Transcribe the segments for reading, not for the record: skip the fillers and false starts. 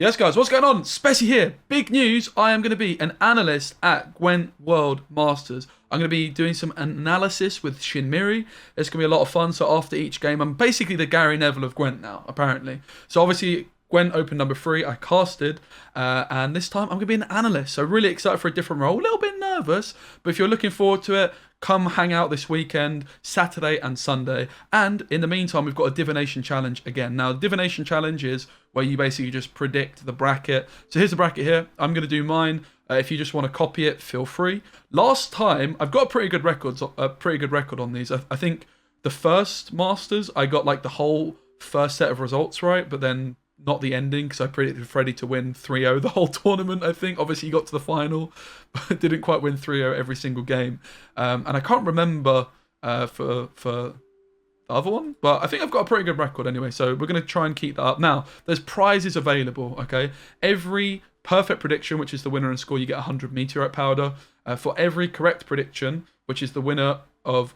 Yes, guys, what's going on? Speci here. Big news. I am going to be an analyst at Gwent World Masters. I'm going to be doing some analysis with Shinmiri. It's going to be a lot of fun. So after each game, I'm basically the Gary Neville of Gwent now, apparently. So obviously, Gwent Open number 3, I casted. And this time, I'm going to be an analyst. So really excited for a different role. A little bit nervous. But if you're looking forward to it, come hang out this weekend, Saturday and Sunday. And in the meantime, we've got a Divination challenge again. Now, the Divination challenge is where you basically just predict the bracket. So here's the bracket here. I'm going to do mine. If you just want to copy it, feel free. Last time, I've got a pretty good record on these. I think the first Masters, I got like the whole first set of results right, but then not the ending because I predicted Freddie to win 3-0 the whole tournament, I think. Obviously, he got to the final, but didn't quite win 3-0 every single game. And I can't remember for the other one, but I think I've got a pretty good record anyway, so we're going to try and keep that up. Now, there's prizes available, okay? Every perfect prediction, which is the winner and score, you get 100 meteorite powder. For every correct prediction, which is the winner of...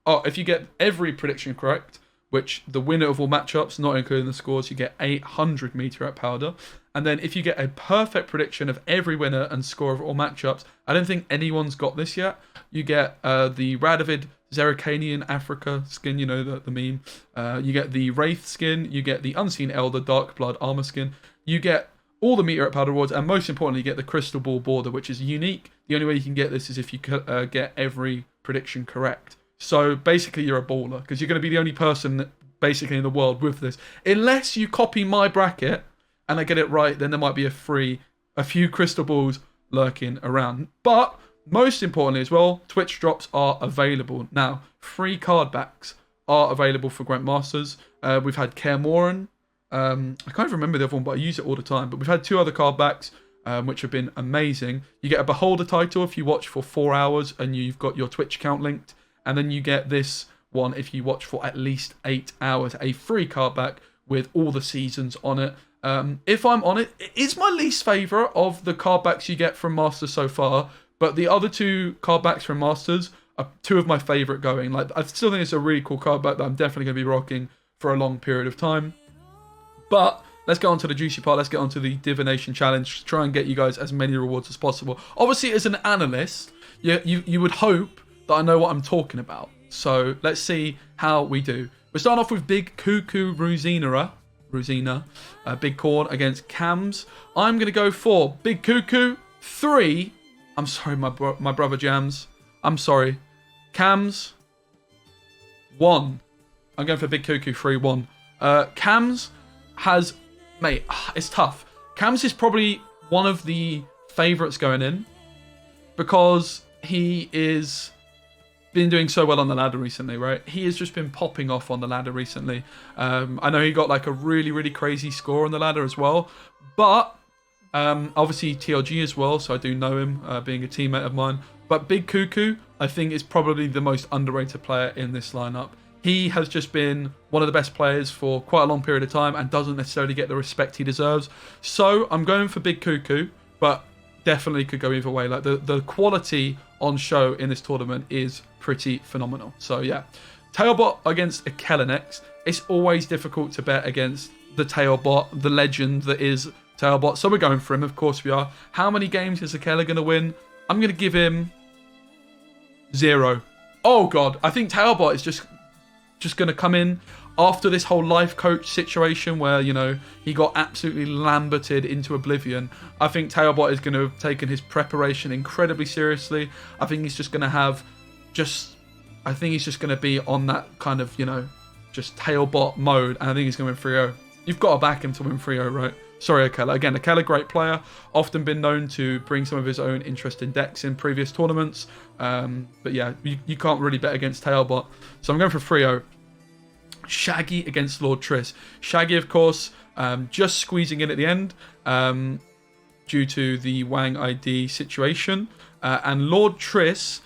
Oh, if you get every prediction correct, which the winner of all matchups, not including the scores, you get 800 meteorite powder. And then if you get a perfect prediction of every winner and score of all matchups, I don't think anyone's got this yet, you get the Radovid Zerrikanian Africa skin, you know, the meme. You get the Wraith skin, you get the Unseen Elder Dark Blood armor skin, you get all the meteorite powder rewards, and most importantly, you get the Crystal Ball border, which is unique. The only way you can get this is if you get every prediction correct. So basically you're a baller, because you're going to be the only person basically in the world with this. Unless you copy my bracket and I get it right, then there might be a few crystal balls lurking around. But most importantly as well, Twitch drops are available. Now, free card backs are available for Gwent Masters. We've had Kaer Morhen. I can't even remember the other one, but I use it all the time. But we've had 2 other card backs, which have been amazing. You get a Beholder title if you watch for 4 hours and you've got your Twitch account linked. And then you get this one if you watch for at least 8 hours, a free card back with all the seasons on it. If I'm on it, it's my least favourite of the card backs you get from Masters so far. But the other 2 card backs from Masters are 2 of my favourite going. Like, I still think it's a really cool card back that I'm definitely going to be rocking for a long period of time. But let's get on to the juicy part. Let's get on to the Divination challenge. Try and get you guys as many rewards as possible. Obviously, as an analyst, you would hope that I know what I'm talking about. So let's see how we do. We're starting off with Big Cuckoo Rosina, Big Corn against Cams. I'm going to go for Big Cuckoo 3. I'm sorry, my brother Jams. I'm sorry. Cams 1. I'm going for Big Cuckoo 3-1. Cams has... Mate, it's tough. Cams is probably one of the favourites going in because he is... been doing so well on the ladder recently, right? He has just been popping off on the ladder recently. I know he got like a really, really crazy score on the ladder as well. But obviously TLG as well, so I do know him, being a teammate of mine. But Big Cuckoo, I think, is probably the most underrated player in this lineup. He has just been one of the best players for quite a long period of time and doesn't necessarily get the respect he deserves. So I'm going for Big Cuckoo, but definitely could go either way. Like the quality on show in this tournament is pretty phenomenal. So yeah, Tailbot against Akela next. It's always difficult to bet against the Tailbot, the legend that is Tailbot. So we're going for him, of course we are. How many games is Akela going to win? I'm going to give him 0. Oh god, I think Tailbot is just going to come in after this whole life coach situation where, you know, he got absolutely lamberted into oblivion. I think Tailbot is going to have taken his preparation incredibly seriously. I think he's just going to have I think he's just going to be on that kind of, you know, just Tailbot mode. And I think he's going to win 3-0. You've got to back him to win 3-0, right? Sorry, Akela. Again, Akela, great player. Often been known to bring some of his own interesting decks in previous tournaments. But yeah, you can't really bet against Tailbot. So I'm going for 3-0. Shaggy against Lord Triss. Shaggy, of course, just squeezing in at the end due to the Wang ID situation. And Lord Triss,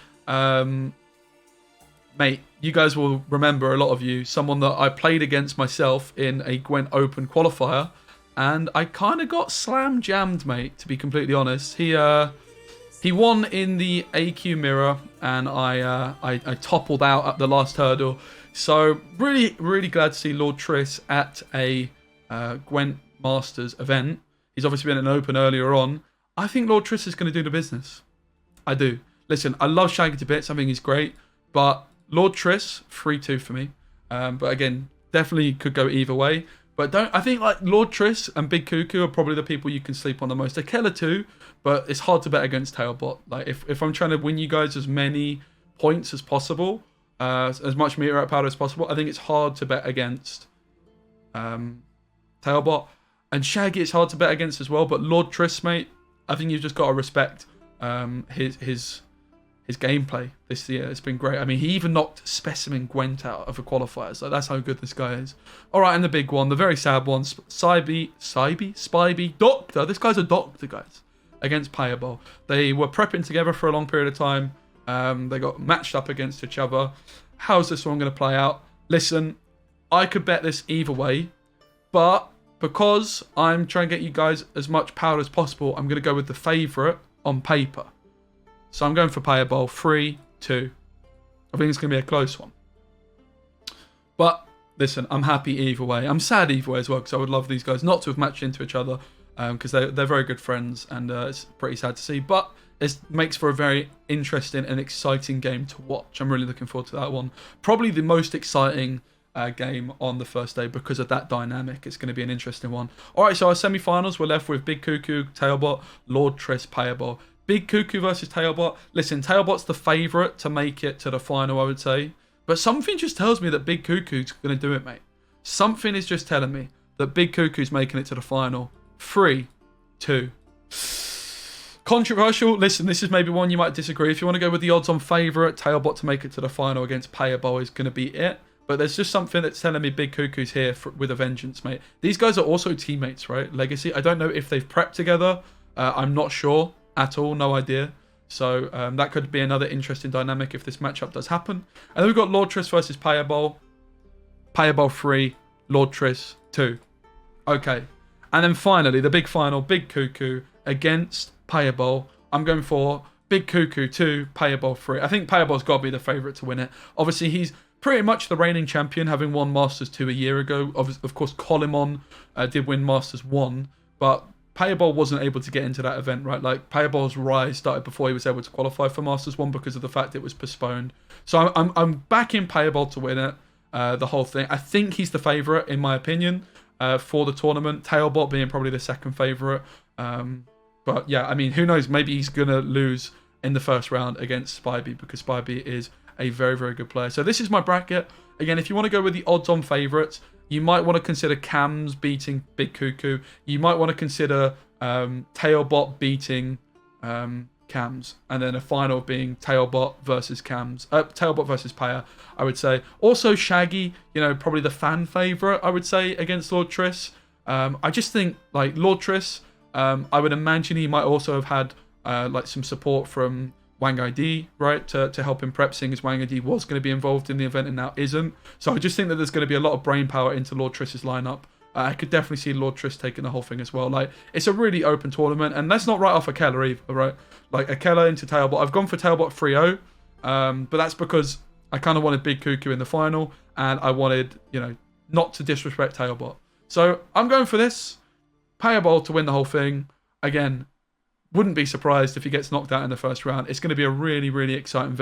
mate, you guys will remember, a lot of you, someone that I played against myself in a Gwent Open qualifier. And I kind of got slam jammed, mate, to be completely honest. He won in the AQ mirror, and I toppled out at the last hurdle. So really, really glad to see Lord Triss at a Gwent Masters event. He's obviously been in an open earlier on. I think Lord Triss is going to do the business. I do. Listen, I love Shaggy to bits. I think he's great. But Lord Triss, 3-2 for me. But again, definitely could go either way. But I think like Lord Triss and Big Cuckoo are probably the people you can sleep on the most. Akela too, but it's hard to bet against Tailbot. Like if I'm trying to win you guys as many points as possible, as much meteorite powder as possible, I think it's hard to bet against Tailbot. And Shaggy it's hard to bet against as well. But Lord Triss, mate, I think you've just got to respect his gameplay this year. It's been great. I mean, he even knocked Specimen Gwent out of the qualifiers. So that's how good this guy is. All right, and the big one, the very sad one, Spybee, Doctor. This guy's a doctor, guys, against Payable. They were prepping together for a long period of time. They got matched up against each other. How's this one going to play out? Listen, I could bet this either way, but because I'm trying to get you guys as much power as possible, I'm going to go with the favourite on paper. So I'm going for Payable 3-2. I think it's going to be a close one. But listen, I'm happy either way. I'm sad either way as well because I would love these guys not to have matched into each other because they're very good friends and it's pretty sad to see. But it makes for a very interesting and exciting game to watch. I'm really looking forward to that one. Probably the most exciting game on the first day because of that dynamic. It's going to be an interesting one. All right, so our semi-finals, we're left with Big Cuckoo, Tailbot, Lord Triss, Payable. Big Cuckoo versus Tailbot. Listen, Tailbot's the favourite to make it to the final, I would say. But something just tells me that Big Cuckoo's going to do it, mate. Something is just telling me that Big Cuckoo's making it to the final. 3-2. Controversial. Listen, this is maybe one you might disagree. If you want to go with the odds-on favourite, Tailbot to make it to the final against Payable is going to be it. But there's just something that's telling me Big Cuckoo's here with a vengeance, mate. These guys are also teammates, right? Legacy. I don't know if they've prepped together. I'm not sure at all. No idea. So that could be another interesting dynamic if this matchup does happen. And then we've got Lord Triss versus Payable. Payable 3, Lord Triss 2. Okay. And then finally, the big final, Big Cuckoo against Payable. I'm going for Big Cuckoo 2, Payable 3. I think Payable's got to be the favourite to win it. Obviously, he's pretty much the reigning champion, having won Masters 2 a year ago. Of course, Colimon did win Masters 1, but Payable wasn't able to get into that event, right? Like, Payable's rise started before he was able to qualify for Masters 1 because of the fact it was postponed. So I'm backing Payable to win it, the whole thing. I think he's the favourite, in my opinion, for the tournament. Tailbot being probably the second favourite. But yeah, I mean, who knows? Maybe he's going to lose in the first round against Spybee because Spybee is a very, very good player. So this is my bracket. Again, if you want to go with the odds-on favourites, you might want to consider Cams beating Big Cuckoo. You might want to consider Tailbot beating Cams. And then a final being Tailbot versus Cams. Tailbot versus Paya, I would say. Also Shaggy, you know, probably the fan favourite, I would say, against Lord Triss. I just think, like, Lord Triss, I would imagine he might also have had like some support from Wang ID, right, to help him prep, seeing as Wang ID was going to be involved in the event and now isn't. So I just think that there's going to be a lot of brain power into Lord Triss's lineup. I could definitely see Lord Triss taking the whole thing as well. Like, it's a really open tournament, and let's not write off Akela either, right? Like, Akela into Tailbot. I've gone for Tailbot 3-0, but that's because I kind of wanted Big Cuckoo in the final, and I wanted, you know, not to disrespect Tailbot. So I'm going for this. Payable to win the whole thing. Again, wouldn't be surprised if he gets knocked out in the first round. It's going to be a really, really exciting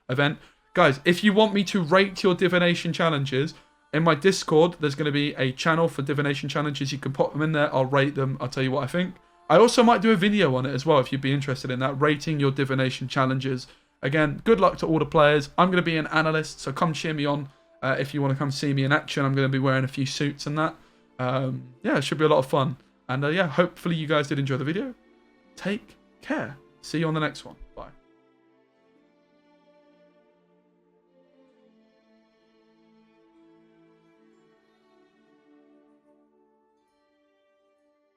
event. Guys, if you want me to rate your divination challenges, in my Discord, there's going to be a channel for divination challenges. You can pop them in there. I'll rate them. I'll tell you what I think. I also might do a video on it as well if you'd be interested in that, rating your divination challenges. Again, good luck to all the players. I'm going to be an analyst, so come cheer me on if you want to come see me in action. I'm going to be wearing a few suits and that. Yeah, it should be a lot of fun. And yeah, hopefully you guys did enjoy the video. Take care. See you on the next one. Bye.